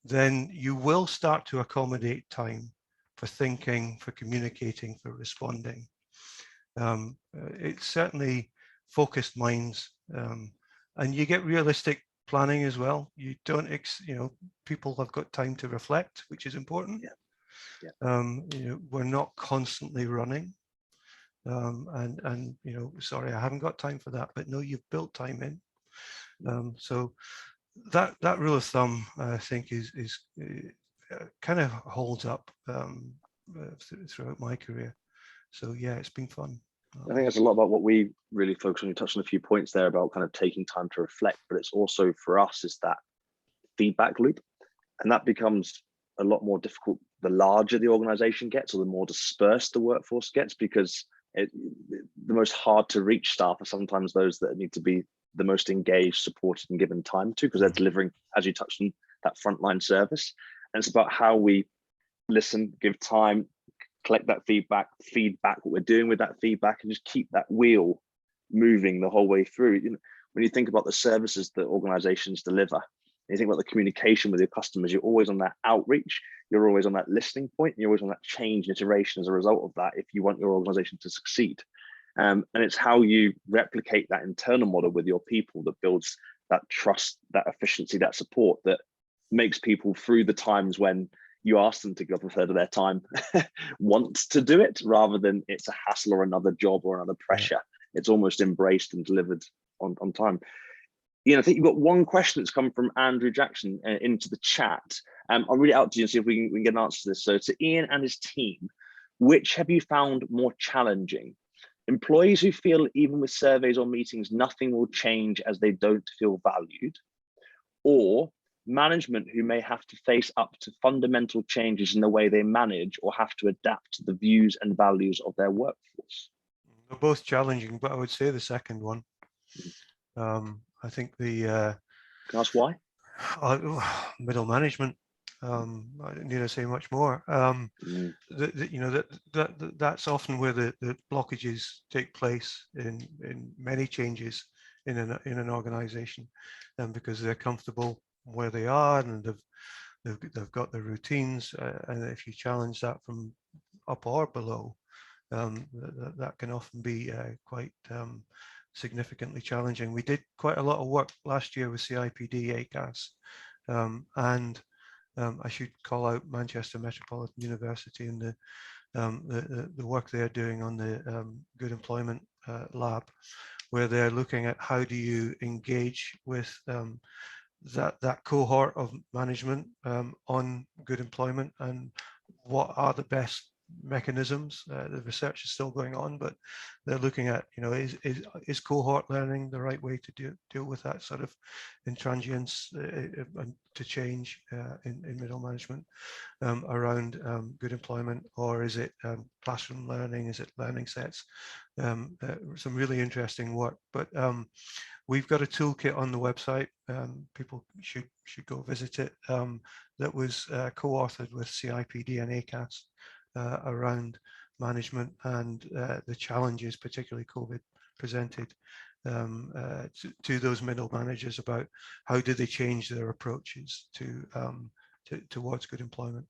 then you will start to accommodate time for thinking, for communicating, for responding. It's certainly focused minds, and you get realistic planning as well. You don't, people have got time to reflect, which is important. We're not constantly running, and sorry, I haven't got time for that, but no, you've built time in. So that rule of thumb, I think, is kind of holds up throughout my career. So yeah, it's been fun. I think that's a lot about what we really focus on. You touched on a few points there about kind of taking time to reflect, but it's also for us is that feedback loop, and that becomes a lot more difficult the larger the organization gets or the more dispersed the workforce gets, because the most hard to reach staff are sometimes those that need to be the most engaged, supported, and given time to, because they're delivering, as you touched on, that frontline service. And it's about how we listen, give time, collect that feedback what we're doing with that feedback, and just keep that wheel moving the whole way through. When you think about the services that organizations deliver, and you think about the communication with your customers, you're always on that outreach, you're always on that listening point, and you're always on that change and iteration as a result of that if you want your organization to succeed. And it's how you replicate that internal model with your people that builds that trust, that efficiency, that support that makes people, through the times when you ask them to give up a third of their time, want to do it, rather than it's a hassle or another job or another pressure. It's almost embraced and delivered on time. I think you've got one question that's come from Andrew Jackson into the chat. I'll read it out to you and see if we can get an answer to this. So to Ian and his team, which have you found more challenging? Employees who feel even with surveys or meetings, nothing will change as they don't feel valued, or management who may have to face up to fundamental changes in the way they manage or have to adapt to the views and values of their workforce? They're both challenging, but I would say the second one. I think the Can I ask why? Middle management. I don't need to say much more. That's often where the blockages take place in many changes in an organization, because they're comfortable where they are and they've got their routines, and if you challenge that from up or below, that can often be quite significantly challenging. We did quite a lot of work last year with CIPD, ACAS, and I should call out Manchester Metropolitan University and the work they're doing on the Good Employment Lab, where they're looking at how do you engage with that cohort of management on good employment, and what are the best mechanisms. The research is still going on, but they're looking at, is cohort learning the right way to deal with that sort of intransience and to change in middle management around good employment, or is it classroom learning? Is it learning sets? Some really interesting work, but we've got a toolkit on the website. People should go visit it. That was co-authored with CIPD and ACAS around management and the challenges, particularly COVID, presented to those middle managers about how do they change their approaches towards good employment.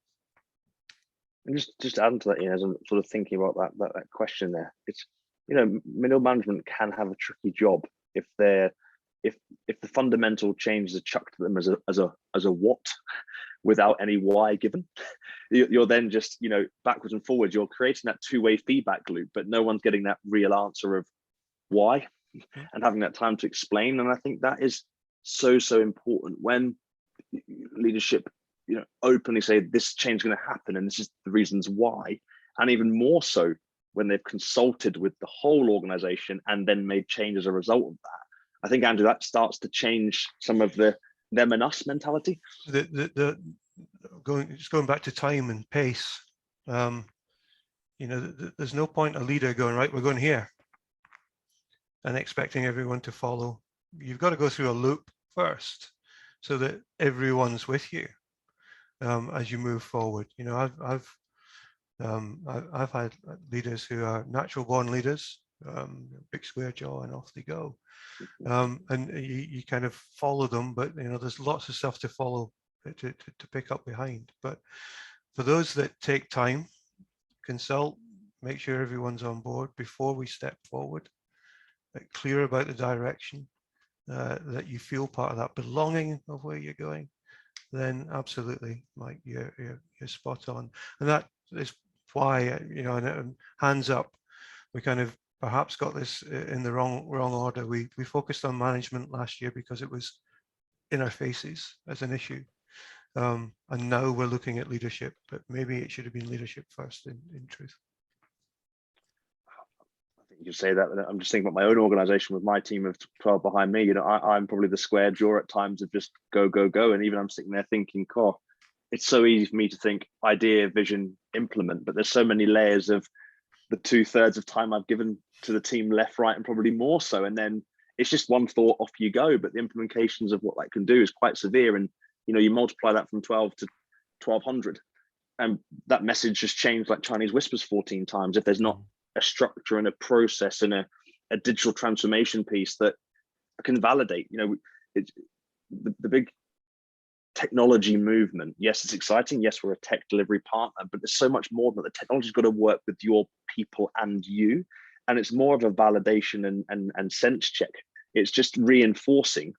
And just adding to that, as I'm sort of thinking about that question there, it's, middle management can have a tricky job if the fundamental changes are chucked at them as a what, without any why given. You're then just, backwards and forwards, you're creating that two-way feedback loop, but no one's getting that real answer of why and having that time to explain. And I think that is so important when leadership, openly say this change is going to happen and this is the reasons why, and even more so when they've consulted with the whole organization and then made change as a result of that. I think, Andrew, that starts to change some of the them and us mentality. Going back to time and pace, there's no point a leader going, right, we're going here, and expecting everyone to follow. You've got to go through a loop first so that everyone's with you as you move forward. I've had leaders who are natural born leaders, big square jaw, and off they go. And you kind of follow them, but there's lots of stuff to follow to pick up behind. But for those that take time, consult, make sure everyone's on board before we step forward, clear about the direction, that you feel part of that belonging of where you're going, then absolutely, Mike, you're spot on. And that is why, and hands up, we kind of perhaps got this in the wrong order. We focused on management last year because it was in our faces as an issue. And now we're looking at leadership, but maybe it should have been leadership first in truth. I think you could say that. I'm just thinking about my own organization with my team of 12 behind me. I'm probably the square jaw at times of just go. And even I'm sitting there thinking, it's so easy for me to think idea, vision, implement, but there's so many layers of the 2/3 of time I've given to the team, left, right, and probably more so. And then it's just one thought, off you go. But the implications of what that can do is quite severe. And, you multiply that from 12 to 1200. And that message has changed like Chinese whispers 14 times. If there's not a structure and a process and a digital transformation piece that can validate, it's the big technology movement. Yes, it's exciting. Yes, we're a tech delivery partner, but there's so much more that the technology's got to work with your people and you. And it's more of a validation and sense check. It's just reinforcing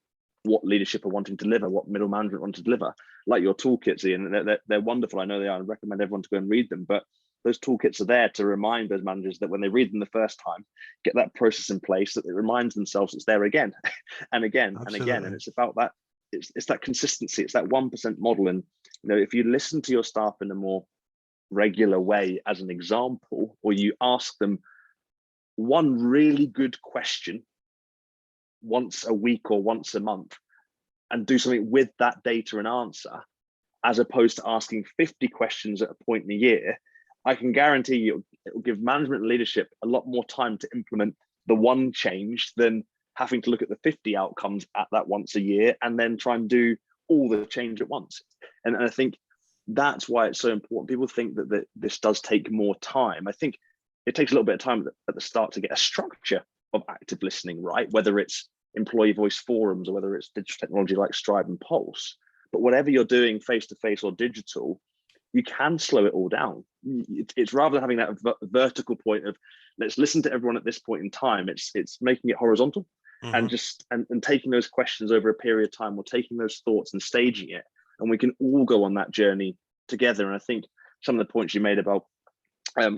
what leadership are wanting to deliver, what middle management want to deliver. Like your toolkits, Ian, they're wonderful. I know they are. I recommend everyone to go and read them. But those toolkits are there to remind those managers that when they read them the first time, get that process in place, that it reminds themselves it's there again and again. Absolutely. And again. And it's about that. It's that consistency. It's that 1% model. And if you listen to your staff in a more regular way, as an example, or you ask them one really good question once a week or once a month and do something with that data and answer, as opposed to asking 50 questions at a point in a year, I can guarantee you it will give management and leadership a lot more time to implement the one change than having to look at the 50 outcomes at that once a year and then try and do all the change at once. And I think that's why it's so important. People think that this does take more time. I think it takes a little bit of time at the start to get a structure of active listening, right? Whether it's employee voice forums or whether it's digital technology like Stride and Pulse. But whatever you're doing face-to-face or digital, you can slow it all down. It's rather than having that vertical point of let's listen to everyone at this point in time, it's making it horizontal. Mm-hmm. And just and taking those questions over a period of time, or taking those thoughts and staging it, and we can all go on that journey together. And I think some of the points you made about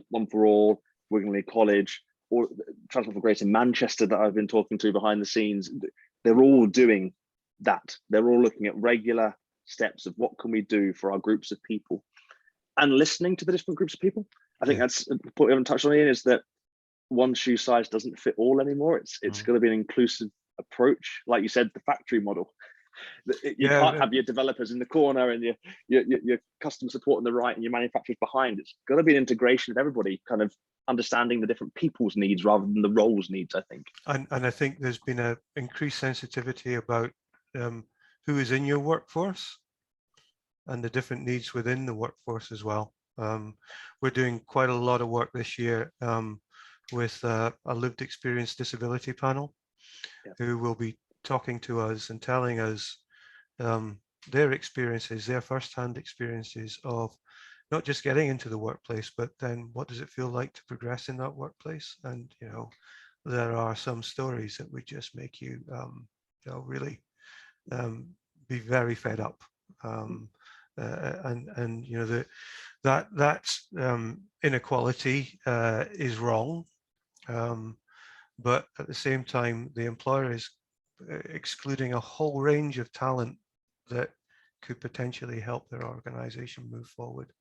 One for All, Wigan College, or Transport for Grace in Manchester that I've been talking to behind the scenes, they're all doing that. They're all looking at regular steps of what can we do for our groups of people, and listening to the different groups of people. I think that's the point we haven't touched on, Ian, is that one shoe size doesn't fit all anymore. It's going to be an inclusive approach. Like you said, the factory model. You can't have your developers in the corner and your customer support on the right and your manufacturers behind. It's got to be an integration of everybody, kind of understanding the different people's needs rather than the roles needs, I think. And I think there's been an increased sensitivity about who is in your workforce and the different needs within the workforce as well. We're doing quite a lot of work this year with a lived experience disability panel who will be talking to us and telling us their experiences, their first-hand experiences of not just getting into the workplace, but then what does it feel like to progress in that workplace? And there are some stories that would just make you really be very fed up. and you know that inequality is wrong, but at the same time, the employer is excluding a whole range of talent that could potentially help their organization move forward.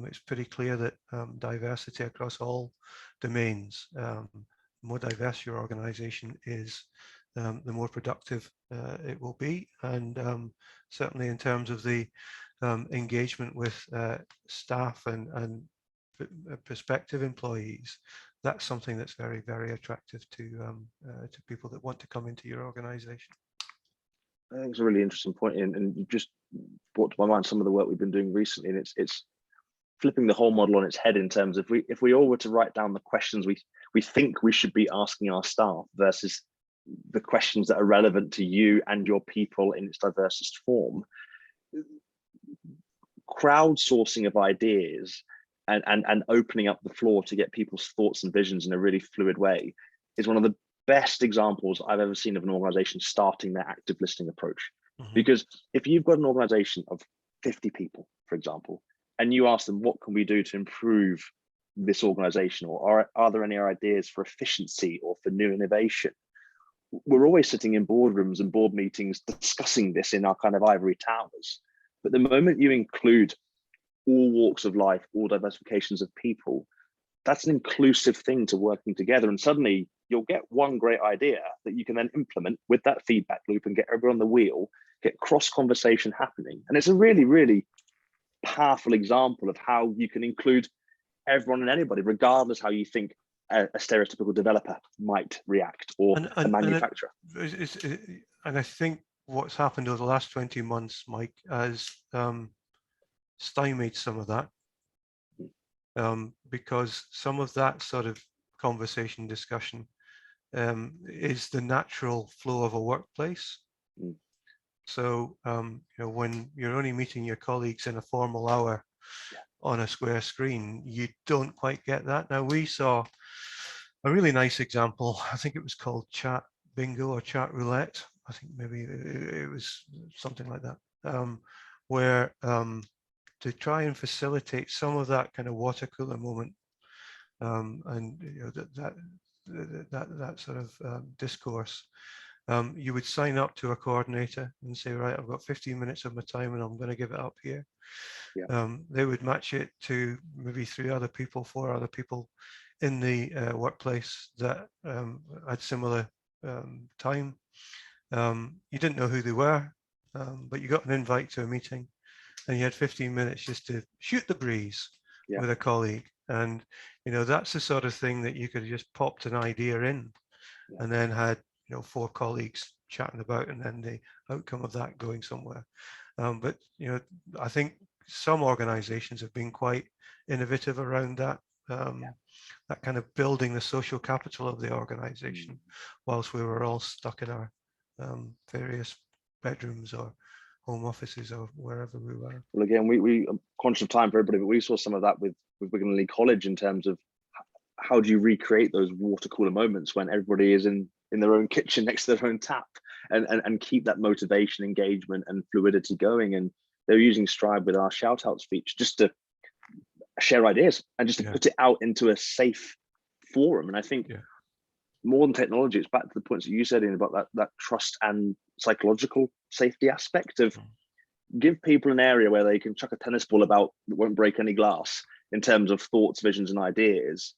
It's pretty clear that diversity across all domains, the more diverse your organization is, the more productive it will be. And certainly in terms of the engagement with staff and prospective employees, that's something that's very, very attractive to people that want to come into your organization. I think it's a really interesting point, and you just brought to my mind some of the work we've been doing recently, and it's flipping the whole model on its head in terms of if we all were to write down the questions we think we should be asking our staff versus the questions that are relevant to you and your people in its diversest form. Crowdsourcing of ideas and opening up the floor to get people's thoughts and visions in a really fluid way is one of the best examples I've ever seen of an organization starting their active listening approach. Because if you've got an organization of 50 people, for example, and you ask them, what can we do to improve this organization, or are there any ideas for efficiency or for new innovation? We're always sitting in boardrooms and board meetings discussing this in our kind of ivory towers. But the moment you include all walks of life, all diversifications of people, that's an inclusive thing to working together. And suddenly you'll get one great idea that you can then implement with that feedback loop and get everyone on the wheel, get cross conversation happening. And it's a really, really powerful example of how you can include everyone and anybody, regardless how you think a stereotypical developer might react, or a manufacturer. And I think what's happened over the last 20 months, Mike, has stymied some of that, because some of that sort of conversation discussion is the natural flow of a workplace. So you know, when you're only meeting your colleagues in a formal hour on a square screen, you don't quite get that. Now, we saw a really nice example. I think it was called Chat Bingo or Chat Roulette. I think maybe it was something like that, where to try and facilitate some of that kind of water cooler moment, and you know, that sort of discourse. You would sign up to a coordinator and say, right, I've got 15 minutes of my time and I'm going to give it up here. They would match it to maybe 3 other people, 4 other people in the workplace that had similar time. You didn't know who they were, but you got an invite to a meeting and you had 15 minutes just to shoot the breeze with a colleague. And, you know, that's the sort of thing that you could have just popped an idea in and then had, you know, 4 colleagues chatting about, and then the outcome of that going somewhere. But, you know, I think some organizations have been quite innovative around that, that kind of building the social capital of the organization whilst we were all stuck in our various bedrooms or home offices or wherever we were. Well, again, we are conscious of time for everybody, but we saw some of that with Wigan and Leigh College in terms of how do you recreate those water cooler moments when everybody is in their own kitchen next to their own tap, and keep that motivation, engagement and fluidity going. And they're using Stride with our shout outs feature just to share ideas and just to put it out into a safe forum. And I think more than technology, it's back to the points that you said, Ian, about that trust and psychological safety aspect of give people an area where they can chuck a tennis ball about that won't break any glass in terms of thoughts, visions and ideas.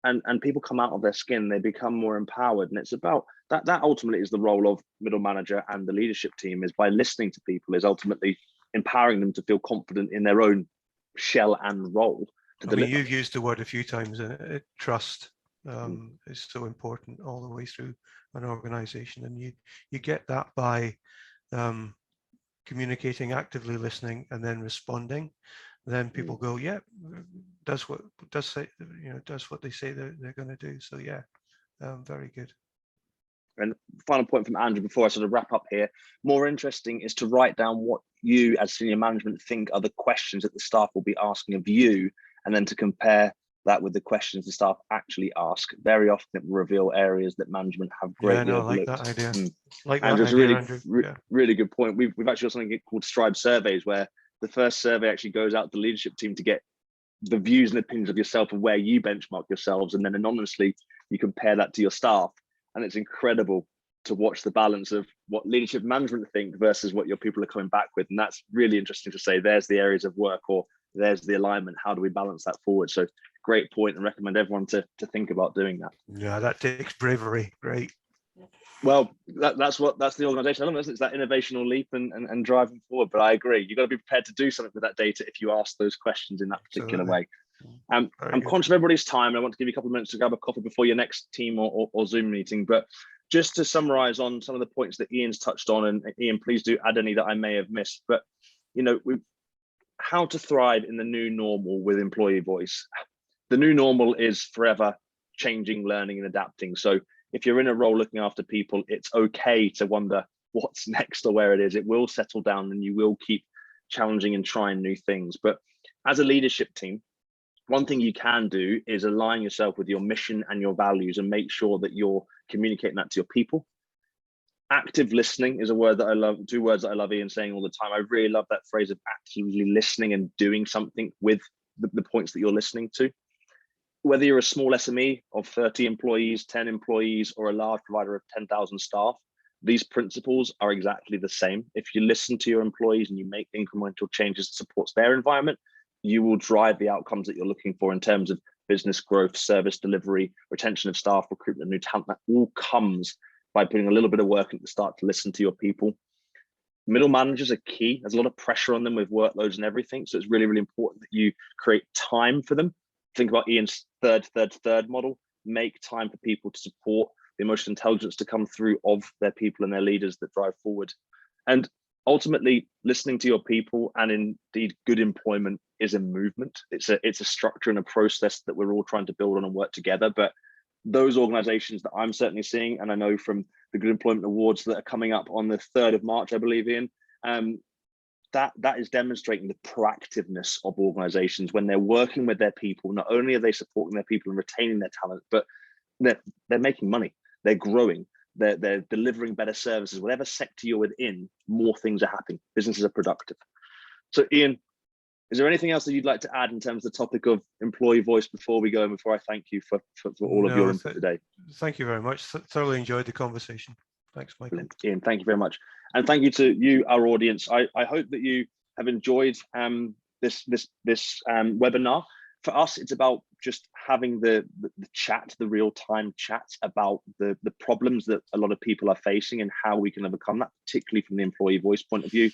And people come out of their skin, they become more empowered. And it's about that ultimately is the role of middle manager and the leadership team, is by listening to people, is ultimately empowering them to feel confident in their own shell and role to deliver. You've used the word a few times, trust is so important all the way through an organization. And you get that by communicating, actively listening, and then responding. Then people go, does what they say they're going to do. So very good. And final point from Andrew before I sort of wrap up here, more interesting is to write down what you as senior management think are the questions that the staff will be asking of you, and then to compare that with the questions the staff actually ask. Very often it will reveal areas that management have greatly overlooked. I like that idea. Andrew's really good point. We've actually got something called Stride surveys, where the first survey actually goes out to the leadership team to get the views and opinions of yourself and where you benchmark yourselves. And then anonymously, you compare that to your staff. And it's incredible to watch the balance of what leadership management think versus what your people are coming back with. And that's really interesting to say, there's the areas of work, or there's the alignment. How do we balance that forward? So great point, and recommend everyone to think about doing that. Yeah, that takes bravery. Great. Well, that's the organization element. It's that innovational leap and driving forward. But I agree, you've got to be prepared to do something with that data if you ask those questions in that particular way. I'm conscious of everybody's time, and I want to give you a couple of minutes to grab a coffee before your next team or Zoom meeting. But just to summarize on some of the points that Ian's touched on, and Ian, please do add any that I may have missed. But how to thrive in the new normal with employee voice. The new normal is forever changing, learning, and adapting. So if you're in a role looking after people, it's okay to wonder what's next or where it is. It will settle down, and you will keep challenging and trying new things. But as a leadership team, one thing you can do is align yourself with your mission and your values, and make sure that you're communicating that to your people. Active listening is a word that I love, 2 words that I love Ian saying all the time. I really love that phrase of actively listening and doing something with the points that you're listening to. Whether you're a small SME of 30 employees, 10 employees, or a large provider of 10,000 staff, these principles are exactly the same. If you listen to your employees and you make incremental changes that supports their environment, you will drive the outcomes that you're looking for in terms of business growth, service delivery, retention of staff, recruitment of new talent. That all comes by putting a little bit of work at the start to listen to your people. Middle managers are key. There's a lot of pressure on them with workloads and everything. So it's really, really important that you create time for them. Think about Ian's third model. Make time for people to support the emotional intelligence to come through of their people and their leaders that drive forward. And ultimately, listening to your people, and indeed good employment, is a movement. It's a structure and a process that we're all trying to build on and work together. But those organizations that I'm certainly seeing, and I know from the Good Employment Awards that are coming up on the 3rd of March, I believe, Ian, that is demonstrating the proactiveness of organizations when they're working with their people. Not only are they supporting their people and retaining their talent, but they're making money, they're growing, they're delivering better services. Whatever sector you're within, more things are happening. Businesses are productive. So Ian, is there anything else that you'd like to add in terms of the topic of employee voice before we go, and before I thank you for all of your input today? Thank you very much. Thoroughly enjoyed the conversation. Thanks, Michael. Brilliant. Ian, thank you very much. And thank you to you, our audience. I hope that you have enjoyed this webinar. For us, it's about just having the chat, the real-time chat about the problems that a lot of people are facing and how we can overcome that, particularly from the employee voice point of view.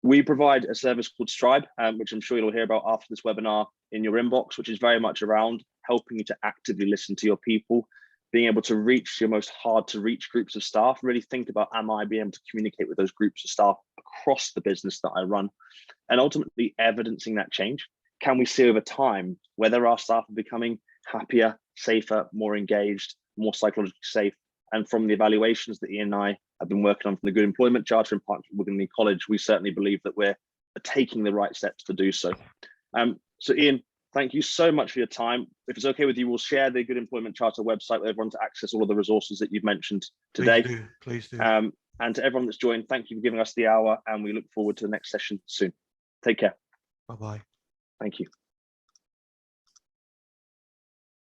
We provide a service called Stribe, which I'm sure you'll hear about after this webinar in your inbox, which is very much around helping you to actively listen to your people, being able to reach your most hard to reach groups of staff. Really think about, am I being able to communicate with those groups of staff across the business that I run, and ultimately evidencing that change. Can we see over time whether our staff are becoming happier, safer, more engaged, more psychologically safe? And from the evaluations that Ian and I have been working on from the Good Employment Charter in partnership with the college, we certainly believe that we're taking the right steps to do so. So Ian, thank you so much for your time. If it's okay with you, we'll share the Good Employment Charter website with everyone to access all of the resources that you've mentioned today. Please do. And to everyone that's joined, thank you for giving us the hour, and we look forward to the next session soon. Take care. Bye-bye. Thank you.